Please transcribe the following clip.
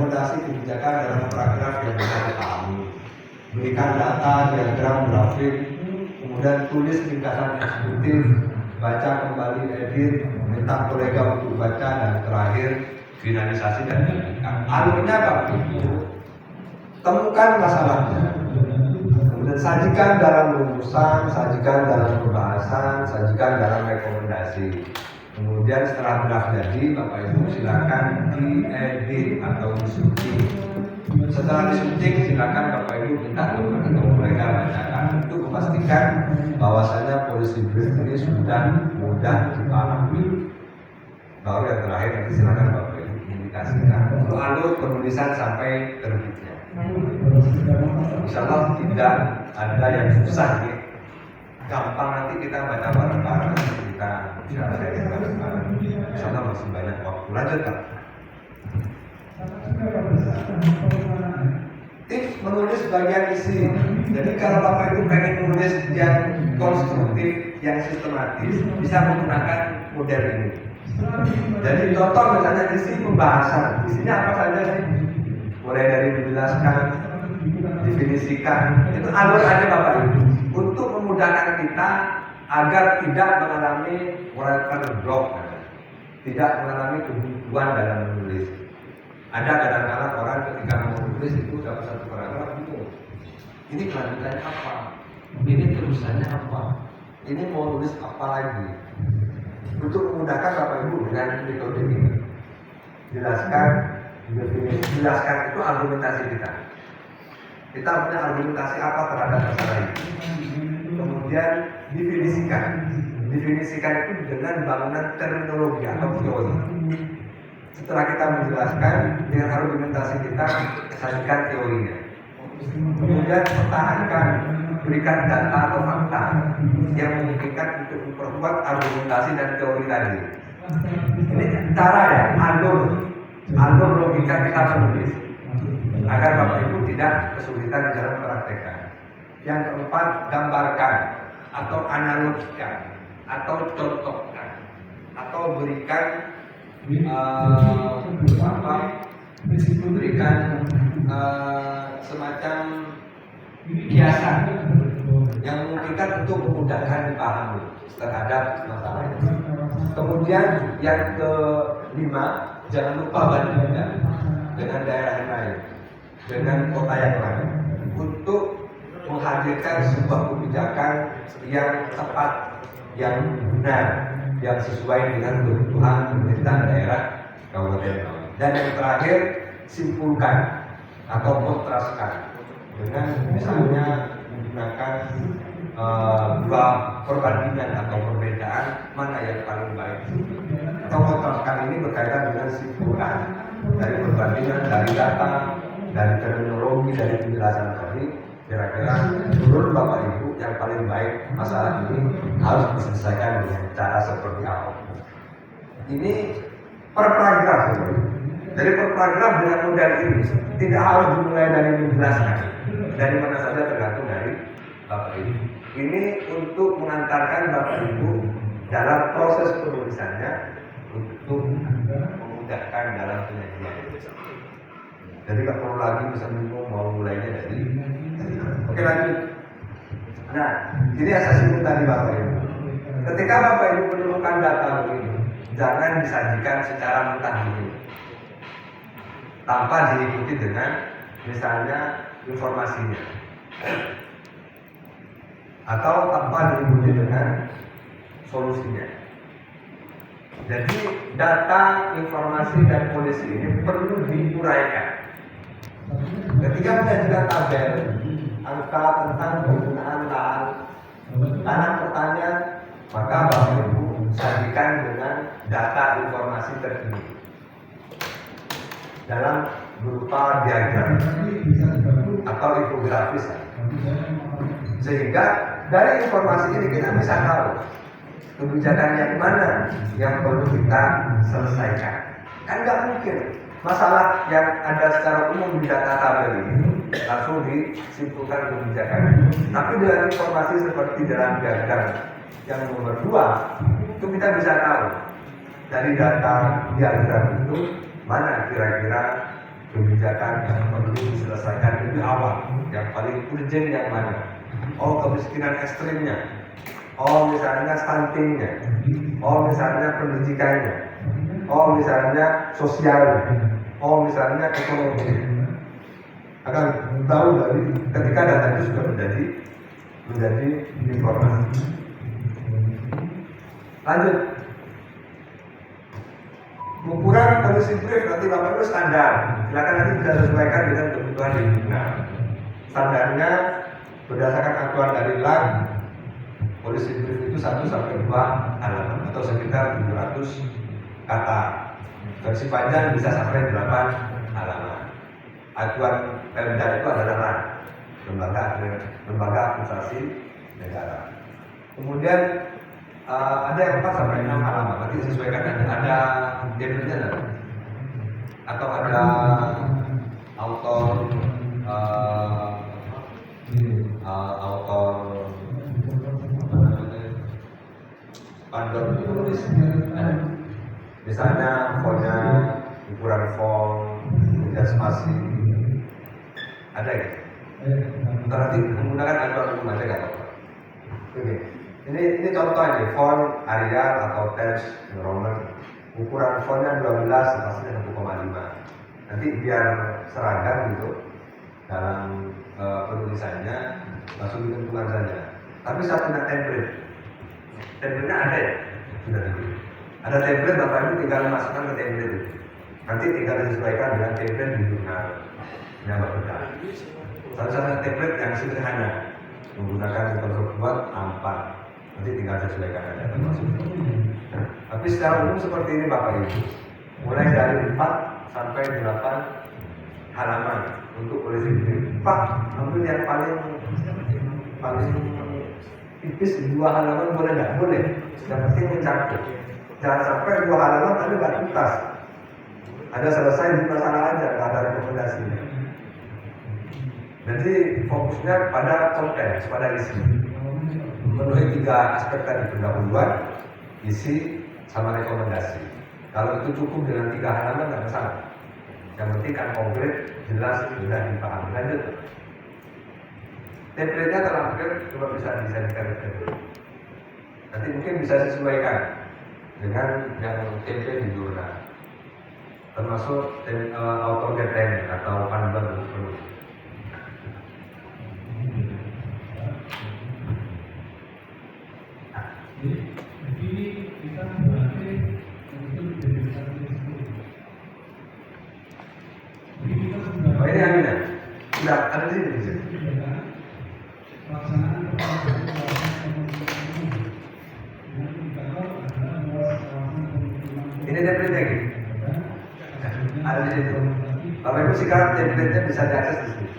implementasi kebijakan dalam paragraf yang bisa dipahami. Berikan data, diagram, grafik, kemudian tulis ringkasan eksekutif, baca kembali, edit, minta kolega untuk baca, dan terakhir finalisasi dan dilanjutkan. Alurnya Bapak Ibu, temukan masalahnya, kemudian sajikan dalam rumusan, sajikan dalam pembahasan, sajikan dalam rekomendasi. Kemudian setelah draft jadi, Bapak Ibu silakan diedit atau disunting. Setelah disunting, silakan Bapak Ibu minta teman atau kolega bacakan untuk memastikan bahwasanya policy brief ini sudah mudah dipahami. Baru yang terakhir nanti silakan Bapak Ibu indikasikan alur penulisan sampai terbitnya. Insya Allah tidak ada yang susah ya. Gampang, nanti kita baca bareng-bareng, kita sharing bareng-bareng. Insya Allah masih banyak waktu. Lanjut Pak. Tips menulis bagian isi. Jadi kalau Bapak Ibu pengen nulis yang konstruktif, yang sistematis, bisa menggunakan model ini. Jadi contoh misalnya isi pembahasan, isinya apa saja sih? Mulai dari menjelaskan, definisikan, itu alur aja Bapak Ibu untuk memudahkan kita agar tidak mengalami writer block, tidak mengalami kebuntuan dalam menulis. Ada kadang-kadang orang ketika mau menulis itu dapat satu paragraf itu, ini kelanjutannya apa? Ini terusannya apa? Ini mau nulis apa lagi? Untuk memudahkan Bapak Ibu dengan metode ini, jelaskan, definisi, jelaskan itu argumentasi kita. Kita punya argumentasi apa terhadap masalah ini. Kemudian definisikan. Definisikan itu dengan bangunan terminologi atau teori. Setelah kita menjelaskan dengan argumentasi kita, sajikan teorinya. Kemudian pertahankan, berikan data atau fakta yang memungkinkan untuk memperkuat argumentasi dan teori tadi. Ini cara ya, alur logika kita menulis agar Bapak Ibu tidak kesulitan di dalam praktekkan. Yang keempat, gambarkan atau analogikan atau contohkan atau berikan semacam kiasan yang memungkinkan untuk memudahkan dipahami terhadap masalah ini. Kemudian yang kelima, jangan lupa bandingkan dengan daerah yang lain, dengan kota yang lain, untuk menghadirkan sebuah kebijakan yang tepat, yang benar, yang sesuai dengan kebutuhan pemerintahan daerah kabupaten. Dan yang terakhir, simpulkan atau kontraskan dengan misalnya menggunakan dua perbandingan atau perbedaan mana yang paling baik. Atau kontraskan ini berkaitan dengan simpulkan dari perbandingan, dari data, dari terminologi, dari penjelasan tadi. Kira-kira menurut Bapak Ibu yang paling baik masalah ini harus diselesaikan dengan cara seperti apa? Ini per paragraf. Dari per paragraf dengan model ini tidak harus dimulai dari menjelaskan, dari mana saja tergantung dari Bapak Ibu. Ini untuk mengantarkan Bapak Ibu dalam proses penulisannya untuk memudahkan dalam penyajian. Jadi nggak perlu lagi bisa bingung mau mulainya dari. Oke, lanjut. Nah, ini asas ini tadi Bapak Ibu. Ketika Bapak Ibu menemukan data begini, jangan disajikan secara mentah begini, tanpa diikuti dengan misalnya informasinya, atau tanpa diikuti dengan solusinya. Jadi data, informasi, dan kondisi ini perlu diuraikan. Ketika mengajukan tabel angka tentang penggunaan lahan tanah pertanian, maka Bapak Ibu sajikan dengan data informasi terkini dalam berupa diagram atau infografis, sehingga dari informasi ini kita bisa tahu kebijakan yang mana yang perlu kita selesaikan. Kan nggak mungkin masalah yang ada secara umum di data tabel ini langsung disimpulkan kebijakan. Tapi dengan informasi seperti dalam diagram yang nomor 2, itu kita bisa tahu dari data diagram itu mana kira-kira kebijakan kebijakan yang perlu diselesaikan lebih awal, yang paling urgent yang mana? Oh, kemiskinan ekstrimnya, oh misalnya stuntingnya, oh misalnya pendidikannya, oh misalnya sosialnya, oh misalnya ekonomi. Akan tahu dari ketika data itu sudah menjadi informasi. Lanjut. Ukuran polisi brief nanti Bapak itu standar. Silakan nanti bisa sesuaikan dengan kebutuhan di dunia. Standarnya berdasarkan acuan dari LAN, polisi brief itu 1 sampai 2 halaman atau sekitar 700 kata. Versi panjang bisa sampai 8 halaman. Acuan Pemda itu adalah LAN, lembaga administrasi negara. Kemudian ada yang 4 sampai 6 halaman, nanti sesuaikan ada definisinya atau ada autor pandor tulis, misalnya fontnya, ukuran font, kemudian spasi, ada ya. Nanti menggunakan aturan umum aja nggak apa-apa. Oke. Ini contoh ini, font Arial atau Times New Roman. Ukuran fontnya 12, spasinya 1,5. Nanti biar seragam gitu dalam penulisannya, langsung ditentukan saja. Tapi saya punya template. Template-nya ada ya? Sudah gitu. Ada template, Bapak Ibu tinggal masukkan ke template itu. Nanti tinggal disesuaikan dengan template di jurnal yang berbeda. Satu-satunya template yang sederhana menggunakan Microsoft Word A4. Nanti tinggal sesuaikan aja termasuk. Tapi secara umum seperti ini Bapak Ibu. Mulai dari 4 sampai 8 halaman untuk polisi brief. Pak, ambil yang paling tipis 2 halaman boleh nggak? Boleh. Yang penting mencakup. Jangan sampai 2 halaman tapi nggak tuntas. Ada selesai di masalah aja, nggak ada rekomendasinya. Jadi fokusnya pada konten, pada isi. Memenuhi 3 aspek tadi, pendahuluan, isi, sama rekomendasi. Kalau itu cukup dengan 3 halaman nggak masalah. Yang penting kan konkret, jelas, mudah dipahami. Lanjut. Template-nya terakhir coba bisa disajikan. Nanti mungkin bisa disesuaikan dengan yang template di jurnal. Termasuk auto getting atau panduan untuk Jadi kita berarti untuk oh ini Amina, sudah ada di sini. Pelaksanaan ini template lagi, ada di situ. Bapak Ibu sekarang template-nya bisa diakses di sini.